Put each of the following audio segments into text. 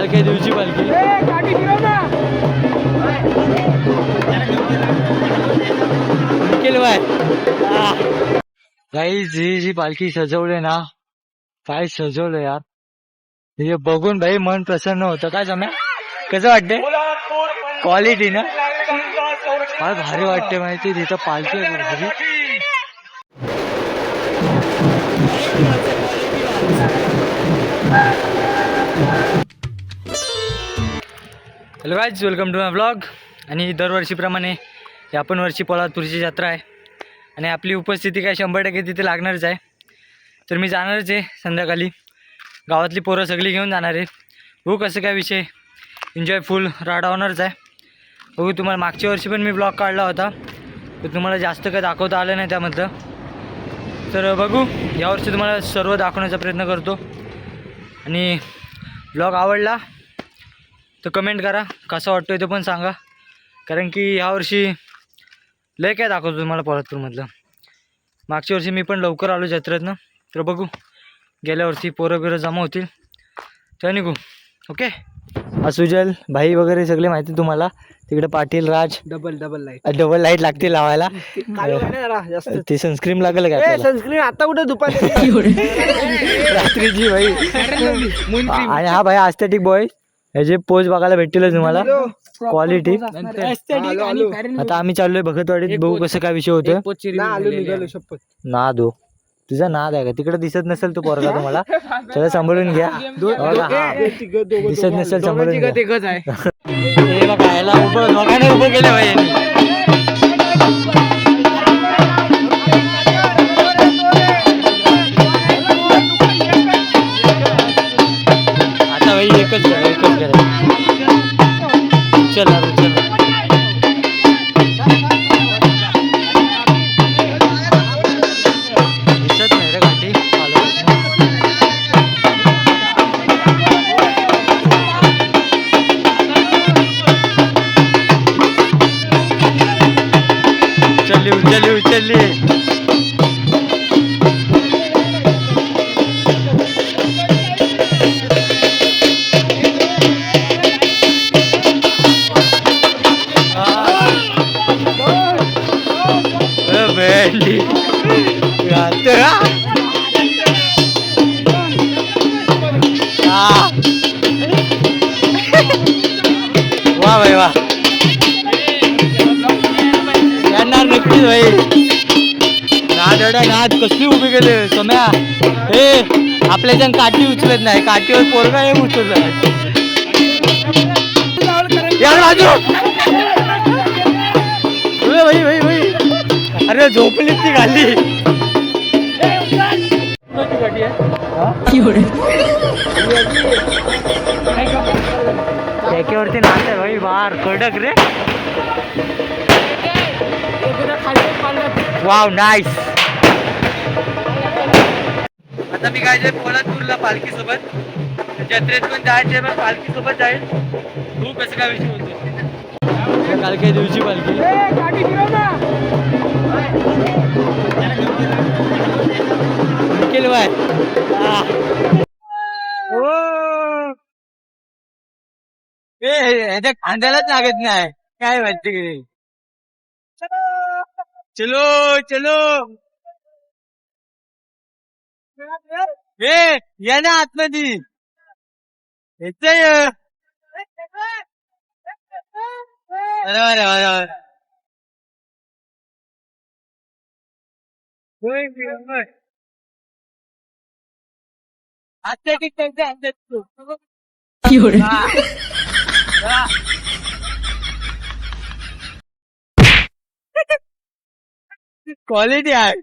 कालके देवची पालखी गाईज ही जी पालखी सजवले ना, काय सजवलं यार, हे बघून भाई मन प्रसन्न होतं. काय जम्या कसं वाटते? क्वालिटी ना काय भारी वाटते माहिती. तिथं पालखी आहे. Hello guys, welcome to my blog. आणि दरवर्षीप्रमाणे या पण वर्षी पोलादपूरची जत्रा आहे आणि आपली उपस्थिती काय 100% तिथे लागणारच आहे. तर मी जाणारच आहे संध्याकाळी. गावातली पोरं सगळी घेऊन जाणार आहे. बघू कसं काय विषय, एन्जॉय फुल राडा होणारच आहे. बघू, तुम्हाला मागच्या वर्षी पण मी ब्लॉग काढला होता, तर तुम्हाला जास्त काय दाखवता आलं नाही त्यामधलं. तर बघू, यावर्षी तुम्हाला सर्व दाखवण्याचा प्रयत्न करतो. आणि ब्लॉग आवडला तर कमेंट करा, कसा वाटतोय ते पण सांगा. कारण की यावर्षी लय काय दाखवतो तुम्हाला पोलादपूरमधलं. मागच्या वर्षी मी पण लवकर आलो जत्रेतनं. तर बघू, गेल्या वर्षी पोरं बिरं जमा होतील तर निघू. ओके. सुजल भाई वगैरे सगळे माहिती तुम्हाला. तिकडे पाटील राज. डबल लाईट लागते लावायला. ती सनस्क्रीन लागेल का? सनस्क्रीन आता कुठे दुपारी रात्रीची भाई. आणि हा भाई एस्थेटिक बॉय, ह्याचे पोज बघायला भेटतील तुम्हाला. क्वालिटी. आता आम्ही चाललोय भगतवाडीत. बघू कसं काय विषय होतं. ना दो तुझा नाद आहे का? तिकडे दिसत नसेल तो पोरगा तुम्हाला, त्याला सांभाळून घ्या. दिसत नसेल सांभाळून घ्या. हे बघा, याला उभं केलं भाई. आता भाई एकच करायचं. चला उचलली. भेंडी वा भाई वा. येणार नक्कीच भाई. नाद कसली उभी केले सम्या. हे आपल्या जण काठी उचलत नाही, काठीवर पोरगा हे उचलत नाही. भाई अरे झोपली ती खाली. त्याच्यावरती नाच आहे भाई. बार कडक रे. Wow nice. आता मी काय पोलादपूरला पालखी सोबत जत्रेत पण जायचे, पण पालखी सोबत जाईल. तू कसं काय विषय होतो. कालके देवची पालखी. ह्याच्या खांद्यालाच लागत नाही. काय माहिती. चलो या ना आतमध्ये. येतोय. बरोबर. क्वालिटी आहे.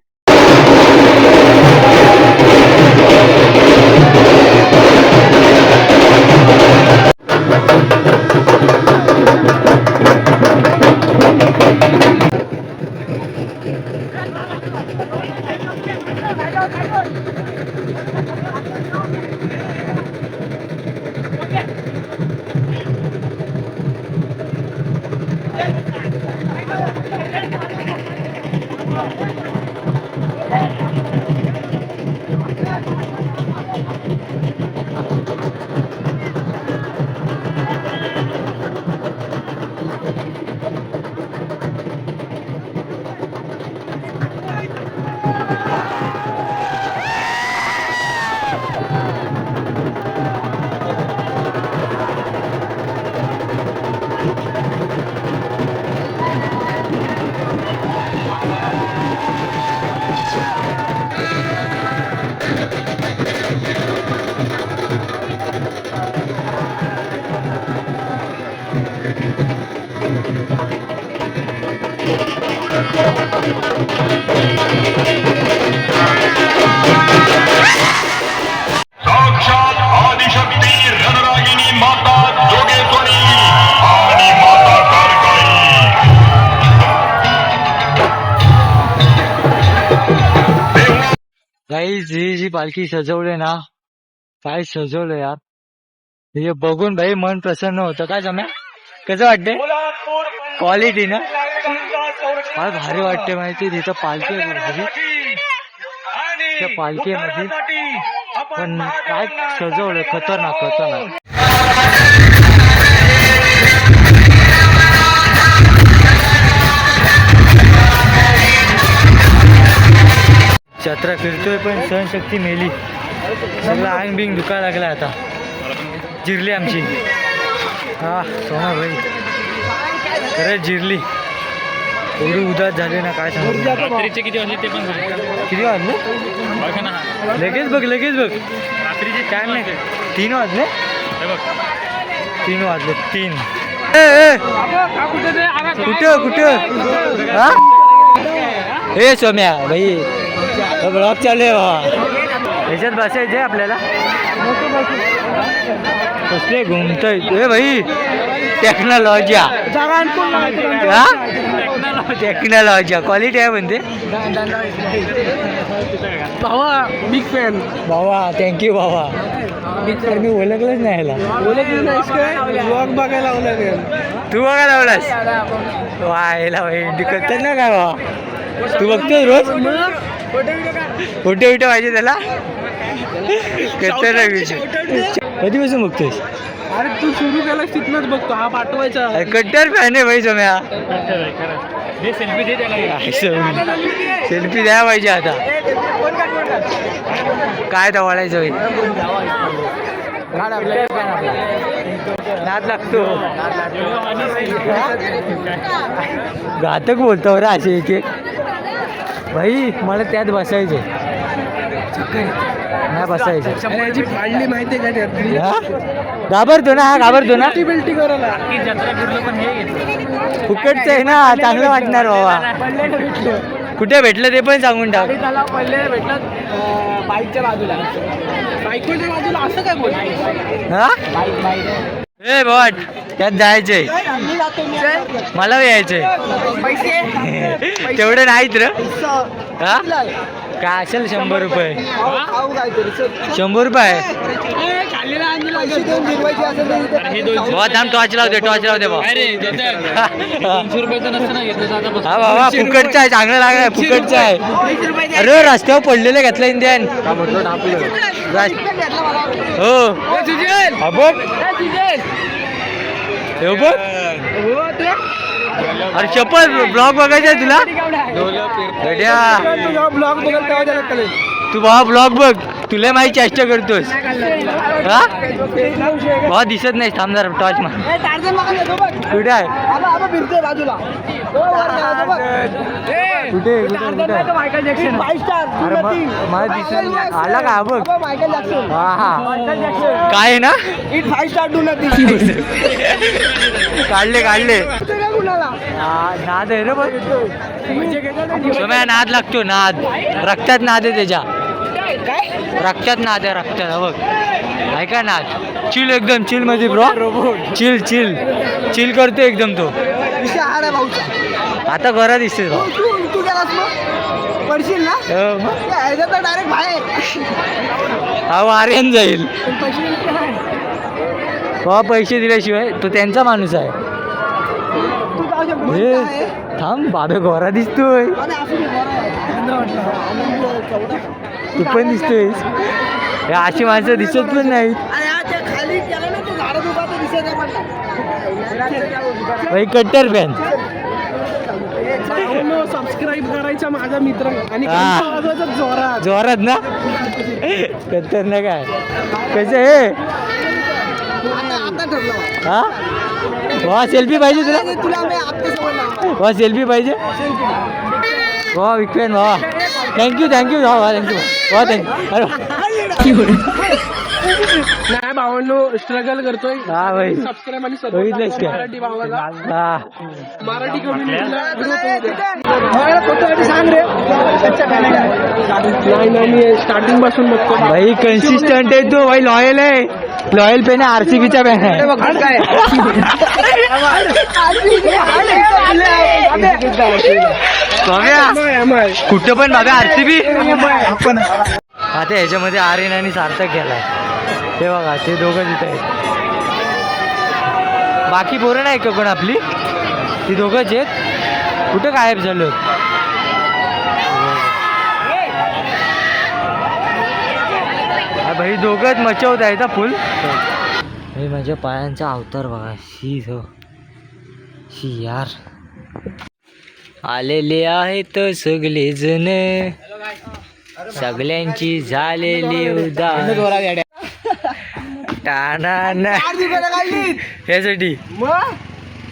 ही जी पालखी सजवले ना, काय सजवलं यार, हे बघून भाई मन प्रसन्न होतं. काय जम्या, कसं वाटते क्वालिटी ना, काय भारी वाटते माहिती. तिथं पालखी आहे भारी, त्या पालखीमध्ये पण काय सजवलं, खतरनाक खतरनाक. जत्रा फिरतोय पण सहनशक्ती मेली, सगळं अंग बिंग दुखायला लागला. आता जिरली आमची. हा सोना भाई खरंच जिरली, एवढी उदास झाली ना, काय सांगू. रात्रीचे किती वाजले ते पण सांग. किती वाजले बघा ना, लगेच बघ लगेच बघ. रात्रीचे काय नाही, 3 वाजले, हे बघ. 3 वाजले 3. कुठं कुठं हा हे सोम्या भाई, ब्लॉग चालू आहे बाबा, ह्याच्यात बसायचे आपल्याला. कसले घुमतय ए भाई, टेक्नॉलॉजिया टेक्नॉलॉजिया क्वालिटी आहे म्हणते भावा. बिग फॅन बाबा, थँक्यू बाबा. मी ओळखलंच नाही ह्याला. ओळखलं नाहीस काय? ब्लॉग बघायला लावला. तू बघा लावलास वायला भाई, कळतं ना काय बाबा, तू बघतोस रोज फोटो बिटो पाहिजे त्याला, कधीपासून बघतोस? अरे तू सुरू केलास तिथनच बघतो, हा पाठवायचा. कट्टर फॅन आहे भाई सोम्या. दे सेल्फी दे त्याला. सेल्फी द्या पाहिजे आता, काय दवाळायचं भाई. नाद लागतो, घातक बोलतो रे असे एक एक. भाई मला त्यात बसायचे, नाही बसायचं. याची फाडली माहितीये का त्यातली? घाबरतो ना, हा घाबरतो ना. बिल्टी करायला जत्रा फिरलो पण हे घेतलं. फुकटचं आहे ना, चांगलं वाटणार बाबा. कुठे भेटलं ते पण सांगून टाक. त्याला पहिले भेटलं बाईकच्या बाजूला. बाईकच्या बाजूला असं काय बोलतो? हा ए बॉट, त्यात जायचंय, मला यायचंय. तेवढं नाहीत र. हा काय असेल 100 रुपये, 100 रुपये. बाबा थांब, टॉर्च लावते, टॉर्च लावते बाबा. अरे 200 रुपयाचं नसतं ना घेतलं आता बस. हा बाबा फुकटचं आहे, चांगलं लागलाय, फुकटचं आहे. अरे रस्त्यावर पडलेलं घेतलं इंडियन. हो हा बघ, हे बघ. अरे चप्पल, ब्लॉग बघायचा तुला? ब्लॉग बघायला तेव्हा त्याला कळेल. तू बाबा ब्लॉग बघ, तुला माहिती चेष्टा करतोस. हा बाबा दिसत नाही, थांब जरा टॉर्च मार. कुठे आहे, कुठे कुठे अरे मला दिसत आला का बघ. हा हा काय आहे ना, काढले काढले. नाद आहे रे बघ, सोम्या नाद लागतो, नाद रक्तात नाद आहे त्याच्या, रक्तात नाद आहे, रक्तात. बघ ऐका नाद, चिल एकदम चिल मध्ये ब्रो, चिल चिल चिल करतो एकदम तो. आता घरा दिसते पडशील ना डायरेक्ट बाहेर. हा आर्यन जाईल बाबा, पैसे दिल्याशिवाय. तो त्यांचा माणूस आहे. हे थांब बाबे, गोरा दिसतोय, तू पण दिसतोयस. हे अशी माणसं दिसत पण नाहीत भाई. कट्टर फॅन. सबस्क्राईब करायचा माझा मित्र आणि जोरात जोरात ना, कट्टर ना. काय कसं हे, हा वा सेल्फी पाहिजे तुला, सेल्फी पाहिजे वा विकेंड. वा थँक्यू थँक्यू वा, थँक्यू वा, थँक्यू. नाही भावांनो, स्ट्रगल करतोय. हा भाई, सबस्क्राईब आणि बघितलंस का? मराठी भावाला, हा मराठी कम्युनिटीला सांग रे. नाही स्टार्टिंग पासून बघतो भाई, कन्सिस्टंट आहे तो भाई, लॉयल आहे. लॉयल पेन आहे, RCBचा पेन आहे. कुठं पण बाबा RCB. आता ह्याच्यामध्ये आर्यन आणि सार्थक गेलाय. ते बघा ते दोघं तिथे आहेत. बाकी पोरं नाही का कोण आपली? ती दोघंच आहेत. कुठं गायब झालो? भाई दोघंच मचवत आहेत फुल. हे माझ्या पायांचा अवतार बघा. शी यार आलेले आहेत सगळे जण, सगळ्यांची झालेली उदास. ह्यासाठी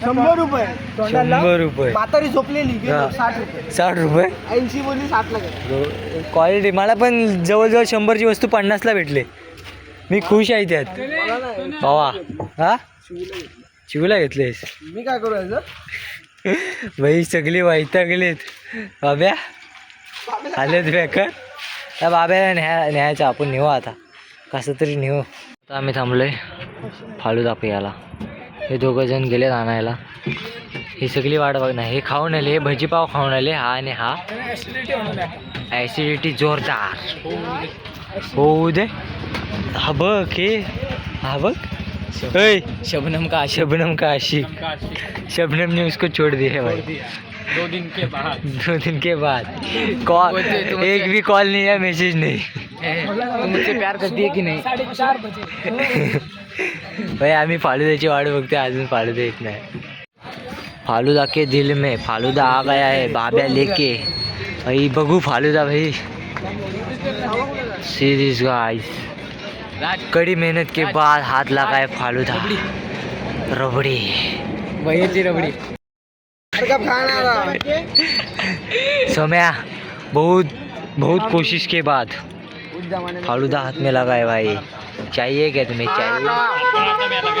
100 रुपये 100 रुपये. म्हातारी झोपलेली हा. 60 रुपये 60 रुपये 80 बोली 60 ला गेली. क्वालिटी. मला पण जवळजवळ 100ची वस्तू 50ला भेटले. मी खुश आहे त्यात. बावा हा चिवला घेतलेस? मी काय करू याचं? भाई सगळी वैतागलेत. बाब्या आलेत बेकर. त्या बाब्याला न्यायचं आपण नेऊ आता कसं तरी नेऊ. आता आम्ही थांबलोय फालुदा प्यायला. हे दोघं जण गेलेत आणायला. ही सगळी वाट बघणार. हे खाऊन आले, हे भजीपाव खाऊन आले. हा आणि हा ॲसिडिटी जोरदार होऊ दे. हा बघ हे हा बघ. शबनम का आशिक. शबनम ने उसको छोड़ दिया है भाई. 2 दिन के बाद. 2 दिन के बाद कॉल एक भी कॉल नहीं है, मैसेज नहीं. मुझसे प्यार करती है की नाही? 4:30 बजे. भाई आम्ही फालुद्याची वाट बघते, अजून फालुदा येत नाही. फालुदा के दिल में फालुदा आ गया है बाब्या लेके. भाई बघू फालुदा भाई. सीरीज गाइस कड़ी मेहनत के बाद हाथ लगा है फालुदा. रबड़ी भैयाची रबडी. कब खाना रहा? सोम्या बहुत कोशिश के बाद फालुदा हाथ में लगा है भाई. चाहिए क्या तुम्हें? चाहिए